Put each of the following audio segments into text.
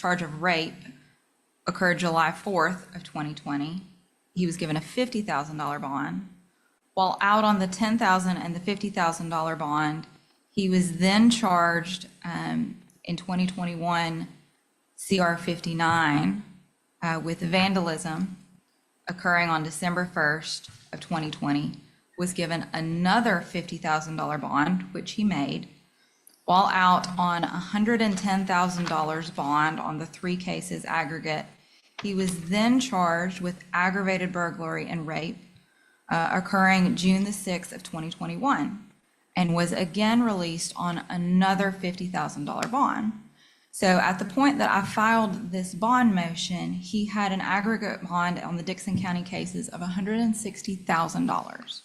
charge of rape occurred July 4th of 2020. He was given a $50,000 bond. While out on the $10,000 and the $50,000 bond, he was then charged in 2021 CR 59 with vandalism occurring on December 1st of 2020, was given another $50,000 bond, which he made, while out on $110,000 bond on the 3 cases aggregate. He was then charged with aggravated burglary and rape occurring June the 6th of 2021, and was again released on another $50,000 bond. So at the point that I filed this bond motion, he had an aggregate bond on the Dixon County cases of $160,000.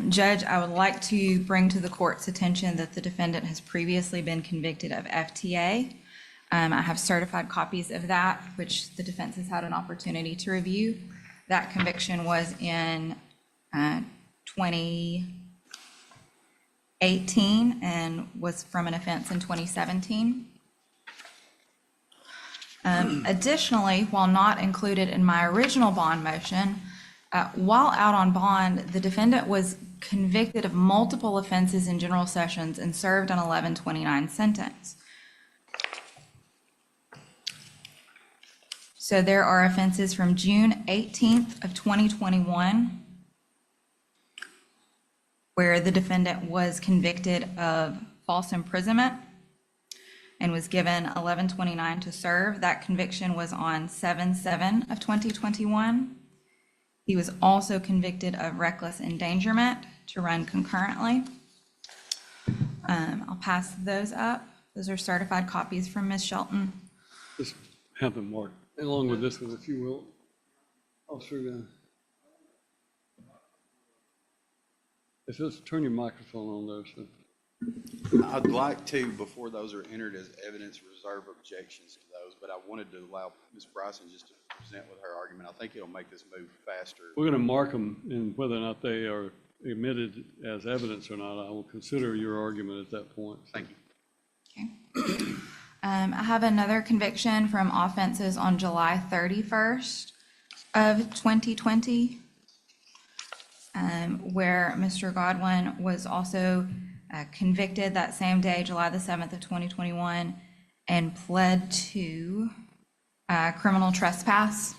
Judge, I would like to bring to the court's attention that the defendant has previously been convicted of FTA. I have certified copies of that, which the defense has had an opportunity to review. That conviction was in 2018 and was from an offense in 2017. Additionally, while not included in my original bond motion, while out on bond, the defendant was convicted of multiple offenses in general sessions and served an 1129 sentence. So there are offenses from June 18th of 2021, where the defendant was convicted of false imprisonment and was given 1129 to serve. That conviction was on 7/7 of 2021. He was also convicted of reckless endangerment to run concurrently. I'll pass those up. Those are certified copies from Ms. Shelton. Just have them marked along with this one, if you will. Officer, if you'll turn your microphone on there, sir. I'd like to, before those are entered as evidence, reserve objections to those, but I wanted to allow Ms. Bryson just to present with her argument. I think it'll make this move faster. We're going to mark them, and whether or not they are admitted as evidence or not, I will consider your argument at that point. Thank you. Okay. I have another conviction from offenses on July 31st of 2020, where Mr. Godwin was also convicted that same day, July the 7th of 2021, and pled to criminal trespass.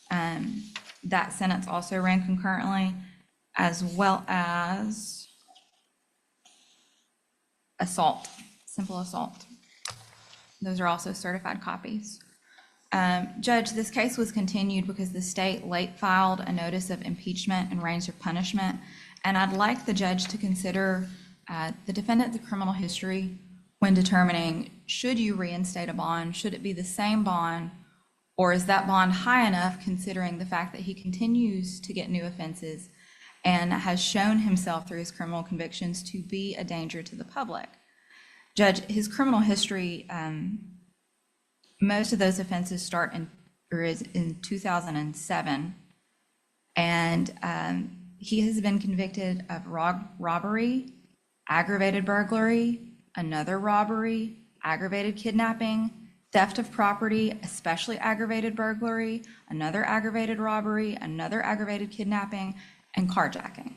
That sentence also ran concurrently, as well as assault, simple assault. Those are also certified copies. Judge, this case was continued because the state late filed a notice of impeachment and range of punishment, and I'd like the judge to consider the defendant's criminal history when determining, should you reinstate a bond? Should it be the same bond, or is that bond high enough considering the fact that he continues to get new offenses and has shown himself through his criminal convictions to be a danger to the public? Judge, his criminal history, most of those offenses start in 2007, and he has been convicted of robbery, aggravated burglary, another robbery, aggravated kidnapping, theft of property, especially aggravated burglary, another aggravated robbery, another aggravated kidnapping, and carjacking.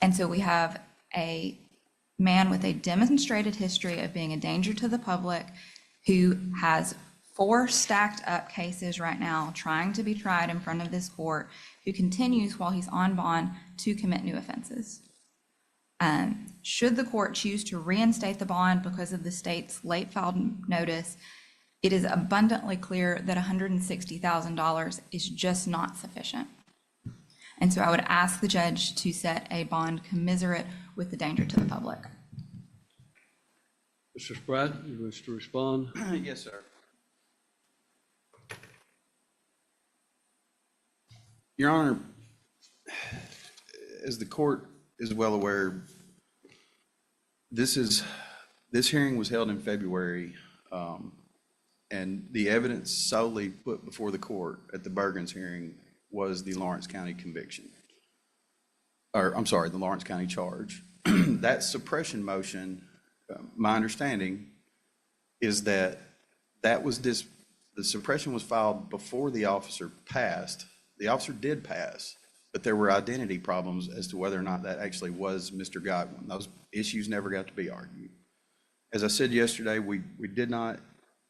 And so we have a man with a demonstrated history of being a danger to the public who has 4 stacked up cases right now trying to be tried in front of this court, who continues while he's on bond to commit new offenses. Should the court choose to reinstate the bond because of the state's late filed notice, it is abundantly clear that $160,000 is just not sufficient. And so I would ask the judge to set a bond commensurate with the danger to the public. Mr. Spratt, you wish to respond? Yes, sir. Your Honor, as the court is well aware, this hearing was held in February, and the evidence solely put before the court at the Bergens hearing was the Lawrence County conviction, or I'm sorry, the Lawrence County charge. That suppression motion, my understanding, is that the suppression was filed before the officer passed. The officer did pass, but there were identity problems as to whether or not that actually was Mr. Godwin. Those issues never got to be argued. As I said yesterday, we did not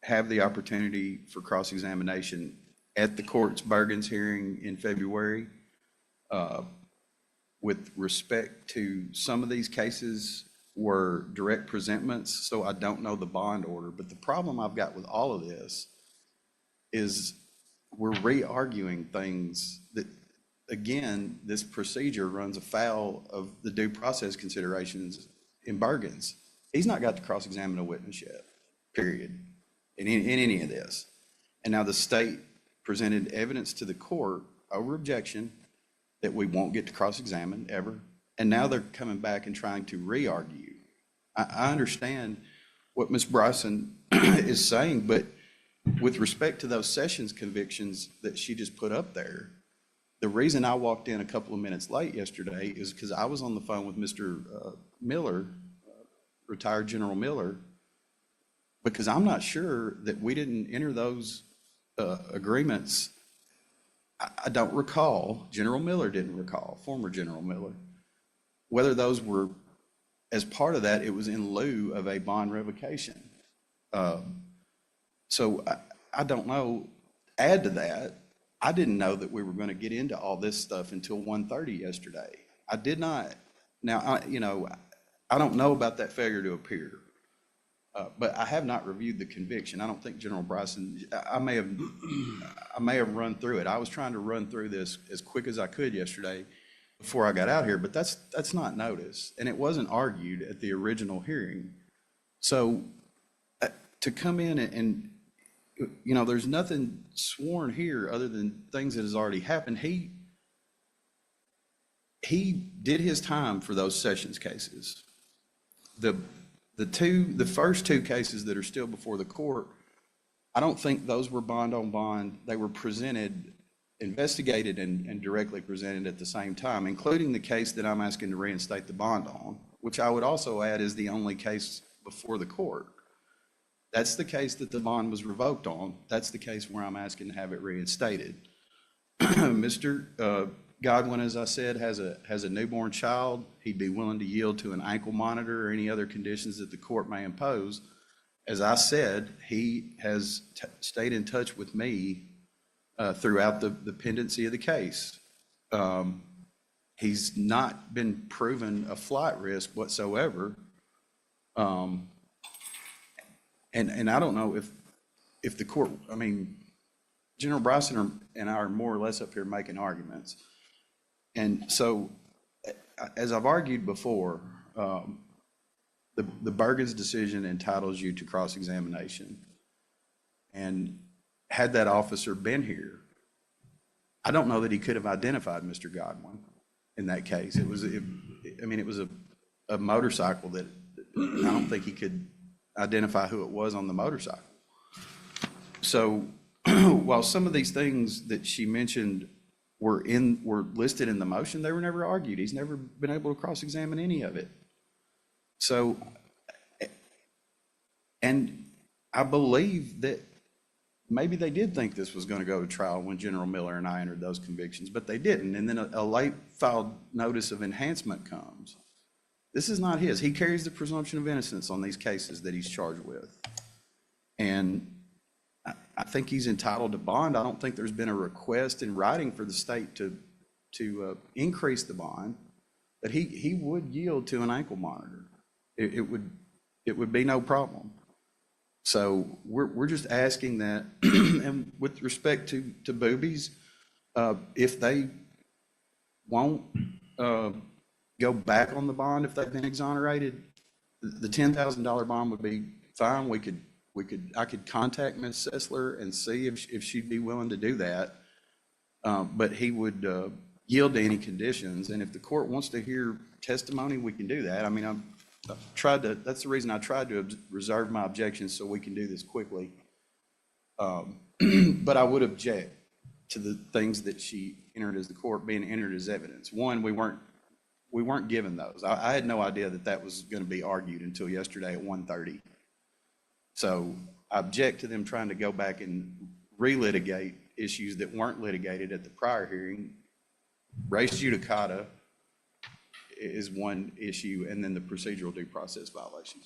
have the opportunity for cross-examination at the court's Bergens hearing in February. With respect to some of these cases were direct presentments, so I don't know the bond order. But the problem I've got with all of this is we're re-arguing things that, again, this procedure runs afoul of the due process considerations in Bergens. He's not got to cross-examine a witness yet, period, in any of this. And now the state presented evidence to the court over objection that we won't get to cross-examine ever. And now they're coming back and trying to re-argue. I understand what Ms. Bryson is saying, but with respect to those Sessions convictions that she just put up there, the reason I walked in a couple of minutes late yesterday is because I was on the phone with Mr. Miller, retired General Miller, because I'm not sure that we didn't enter those agreements. I don't recall, General Miller didn't recall, former General Miller, whether those were, as part of that, it was in lieu of a bond revocation. So I don't know. Add to that, I didn't know that we were going to get into all this stuff until 1:30 yesterday. I did not. Now, I don't know about that failure to appear, but I have not reviewed the conviction. I don't think General Bryson, I may have run through it. I was trying to run through this as quick as I could yesterday before I got out here, but that's not noticed, and it wasn't argued at the original hearing. So to come in and there's nothing sworn here other than things that has already happened. He did his time for those Sessions cases. The first two cases that are still before the court, I don't think those were bond on bond. They were presented, investigated, and directly presented at the same time, including the case that I'm asking to reinstate the bond on, which I would also add is the only case before the court. That's the case that the bond was revoked on. That's the case where I'm asking to have it reinstated. Mr. Godwin, as I said, has a newborn child. He'd be willing to yield to an ankle monitor or any other conditions that the court may impose. As I said, he has stayed in touch with me throughout the pendency of the case. He's not been proven a flight risk whatsoever. And I don't know if the court, General Bryson and I are more or less up here making arguments. And so, as I've argued before, the Bergens decision entitles you to cross-examination. And had that officer been here, I don't know that he could have identified Mr. Godwin in that case. It was a motorcycle that I don't think he could identify who it was on the motorcycle. So while some of these things that she mentioned were listed in the motion, they were never argued. He's never been able to cross-examine any of it. So, and I believe that maybe they did think this was going to go to trial when General Miller and I entered those convictions, but they didn't. And then a late filed notice of enhancement comes. This is not his. He carries the presumption of innocence on these cases that he's charged with. And I think he's entitled to bond. I don't think there's been a request in writing for the state to increase the bond, but he would yield to an ankle monitor. It would be no problem. So we're just asking that, and with respect to boobies, if they won't go back on the bond if they've been exonerated, the $10,000 bond would be fine. I could contact Ms. Sessler and see if she'd be willing to do that. But he would yield to any conditions. And if the court wants to hear testimony, we can do that. That's the reason I tried to reserve my objections so we can do this quickly. But I would object to the things that she entered as the court being entered as evidence. One, we weren't given those. I had no idea that was going to be argued until yesterday at 1:30. So I object to them trying to go back and relitigate issues that weren't litigated at the prior hearing. Res judicata is one issue, and then the procedural due process violations.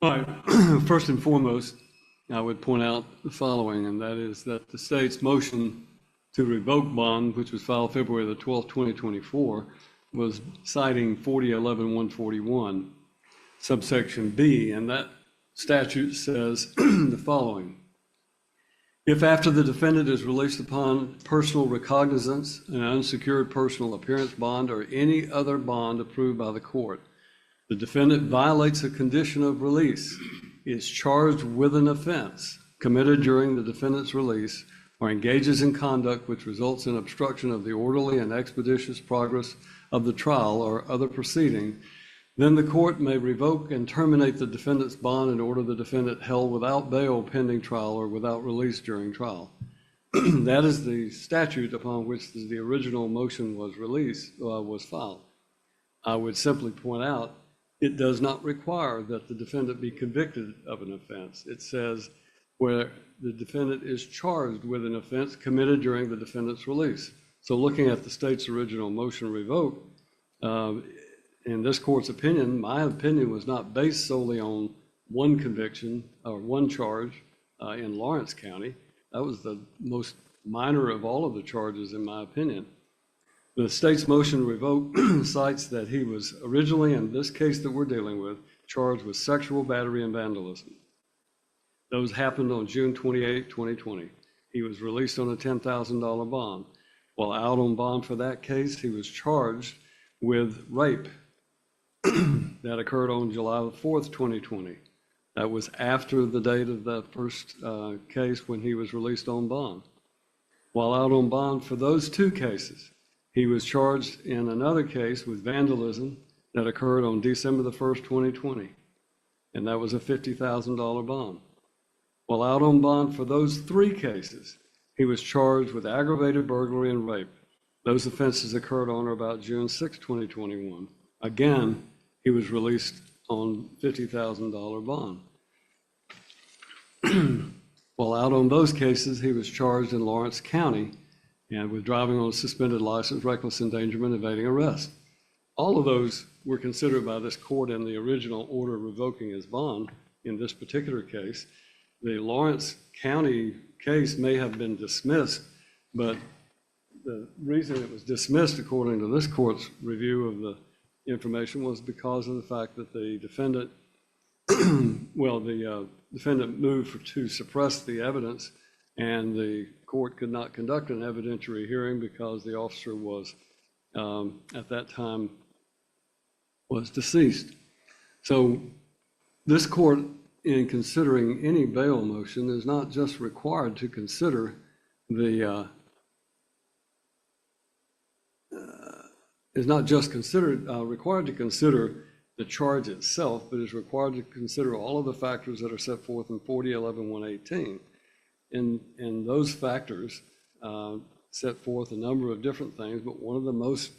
All right, first and foremost, I would point out the following, and that is that the state's motion to revoke bond, which was filed February the 12th, 2024, was citing 4011-141, subsection B, and that statute says the following. If after the defendant is released upon personal recognizance, an unsecured personal appearance bond, or any other bond approved by the court, the defendant violates a condition of release, is charged with an offense committed during the defendant's release, or engages in conduct which results in obstruction of the orderly and expeditious progress of the trial or other proceeding, then the court may revoke and terminate the defendant's bond and order the defendant held without bail pending trial or without release during trial. That is the statute upon which the original motion was filed. I would simply point out, it does not require that the defendant be convicted of an offense. It says where the defendant is charged with an offense committed during the defendant's release. So looking at the state's original motion revoke, in this court's opinion, my opinion was not based solely on one conviction or one charge in Lawrence County. That was the most minor of all of the charges, in my opinion. The state's motion revoke cites that he was originally, in this case that we're dealing with, charged with sexual battery and vandalism. Those happened on June 28, 2020. He was released on a $10,000 bond. While out on bond for that case, he was charged with rape that occurred on July 4th, 2020. That was after the date of the first case when he was released on bond. While out on bond for those two cases, he was charged in another case with vandalism that occurred on December the 1st, 2020, and that was a $50,000 bond. While out on bond for those three cases, he was charged with aggravated burglary and rape. Those offenses occurred on or about June 6, 2021. Again, he was released on $50,000 bond. While out on those cases, he was charged in Lawrence County and with driving on a suspended license, reckless endangerment, evading arrest. All of those were considered by this court in the original order revoking his bond. In this particular case, the Lawrence County case may have been dismissed, but the reason it was dismissed, according to this court's review of the information, was because of the fact that the defendant, defendant moved to suppress the evidence, and the court could not conduct an evidentiary hearing because the officer was, at that time, was deceased. So this court, in considering any bail motion, is not just required to consider the, required to consider the charge itself, but is required to consider all of the factors that are set forth in 4011-118. And those factors set forth a number of different things, but one of the most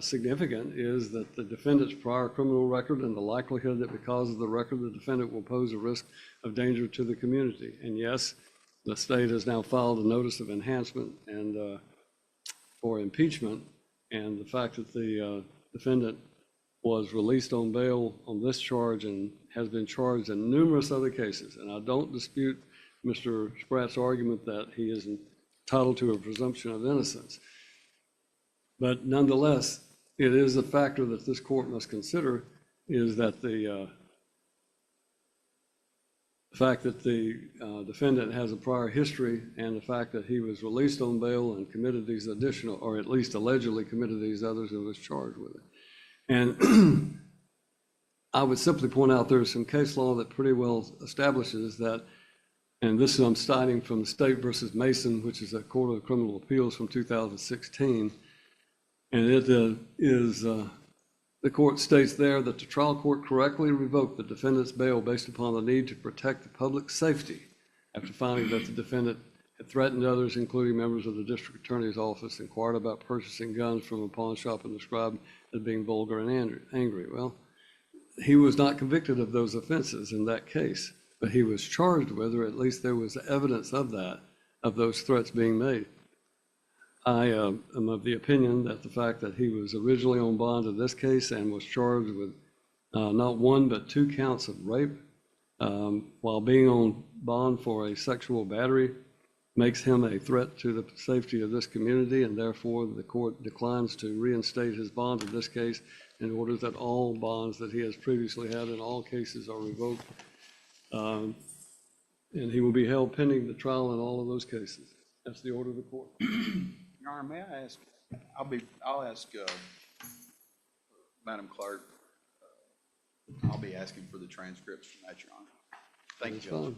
significant is that the defendant's prior criminal record and the likelihood that because of the record, the defendant will pose a risk of danger to the community. And yes, the state has now filed a notice of enhancement and for impeachment, and the fact that the defendant was released on bail on this charge and has been charged in numerous other cases. And I don't dispute Mr. Spratt's argument that he is entitled to a presumption of innocence. But nonetheless, it is a factor that this court must consider, is that the fact that the defendant has a prior history and the fact that he was released on bail and committed these additional, or at least allegedly committed these others and was charged with it. And I would simply point out there's some case law that pretty well establishes that, and this I'm citing from the State versus Mason, which is a Court of Criminal Appeals from 2016. And it is, the court states there that the trial court correctly revoked the defendant's bail based upon the need to protect the public safety after finding that the defendant threatened others, including members of the district attorney's office, inquired about purchasing guns from a pawn shop and described as being vulgar and angry. Well, he was not convicted of those offenses in that case, but he was charged with, or at least there was evidence of that, of those threats being made. I am of the opinion that the fact that he was originally on bond in this case and was charged with not one but 2 counts of rape while being on bond for a sexual battery makes him a threat to the safety of this community, and therefore the court declines to reinstate his bond in this case in order that all bonds that he has previously had in all cases are revoked. And he will be held pending the trial in all of those cases. That's the order of the court. Your Honor, may I ask, I'll ask Madam Clerk, I'll be asking for the transcripts from that, Your Honor. Thank That's you, Judge. fine.